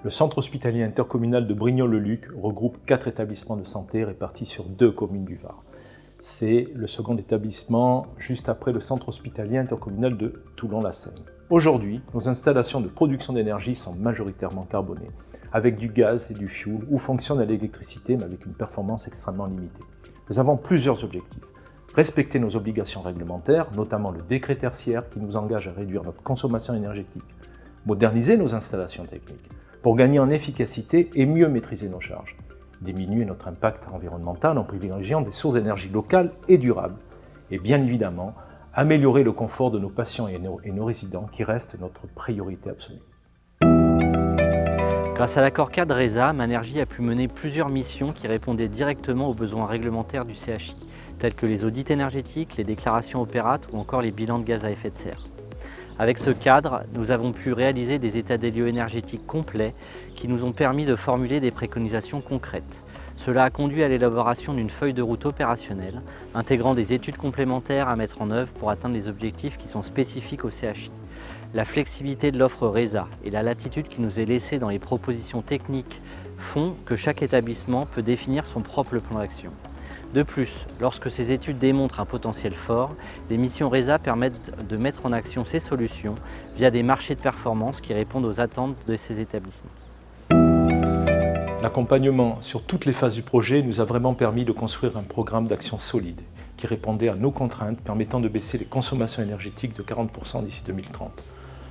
Le centre hospitalier intercommunal de Brignoles-le-Luc regroupe 4 établissements de santé répartis sur 2 communes du Var. C'est le second établissement juste après le centre hospitalier intercommunal de Toulon-la-Seine. Aujourd'hui, nos installations de production d'énergie sont majoritairement carbonées, avec du gaz et du fioul ou fonctionnent à l'électricité mais avec une performance extrêmement limitée. Nous avons plusieurs objectifs. Respecter nos obligations réglementaires, notamment le décret tertiaire qui nous engage à réduire notre consommation énergétique. Moderniser nos installations techniques pour gagner en efficacité et mieux maîtriser nos charges. Diminuer notre impact environnemental en privilégiant des sources d'énergie locales et durables. Et bien évidemment, améliorer le confort de nos patients et nos résidents qui reste notre priorité absolue. Grâce à l'accord cadre RESA, Manergie a pu mener plusieurs missions qui répondaient directement aux besoins réglementaires du CHI, tels que les audits énergétiques, les déclarations opérates ou encore les bilans de gaz à effet de serre. Avec ce cadre, nous avons pu réaliser des états des lieux énergétiques complets qui nous ont permis de formuler des préconisations concrètes. Cela a conduit à l'élaboration d'une feuille de route opérationnelle, intégrant des études complémentaires à mettre en œuvre pour atteindre les objectifs qui sont spécifiques au CHI. La flexibilité de l'offre RESA et la latitude qui nous est laissée dans les propositions techniques font que chaque établissement peut définir son propre plan d'action. De plus, lorsque ces études démontrent un potentiel fort, les missions RESA permettent de mettre en action ces solutions via des marchés de performance qui répondent aux attentes de ces établissements. L'accompagnement sur toutes les phases du projet nous a vraiment permis de construire un programme d'action solide qui répondait à nos contraintes, permettant de baisser les consommations énergétiques de 40% d'ici 2030.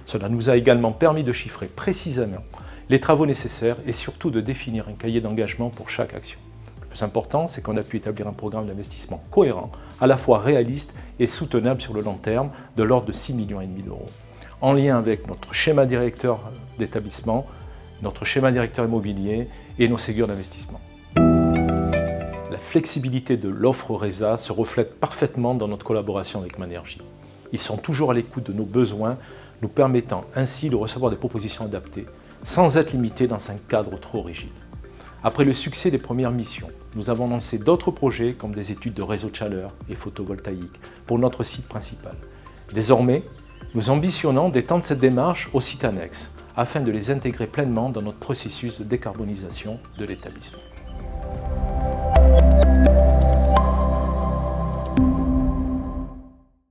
Cela nous a également permis de chiffrer précisément les travaux nécessaires et surtout de définir un cahier d'engagement pour chaque action. Le plus important, c'est qu'on a pu établir un programme d'investissement cohérent, à la fois réaliste et soutenable sur le long terme, de l'ordre de 6,5 millions d'euros, en lien avec notre schéma directeur d'établissement, notre schéma directeur immobilier et nos Ségur d'investissement. La flexibilité de l'offre RESA se reflète parfaitement dans notre collaboration avec Manergie. Ils sont toujours à l'écoute de nos besoins, nous permettant ainsi de recevoir des propositions adaptées, sans être limités dans un cadre trop rigide. Après le succès des premières missions, nous avons lancé d'autres projets comme des études de réseau de chaleur et photovoltaïque pour notre site principal. Désormais, nous ambitionnons d'étendre cette démarche aux sites annexes afin de les intégrer pleinement dans notre processus de décarbonisation de l'établissement.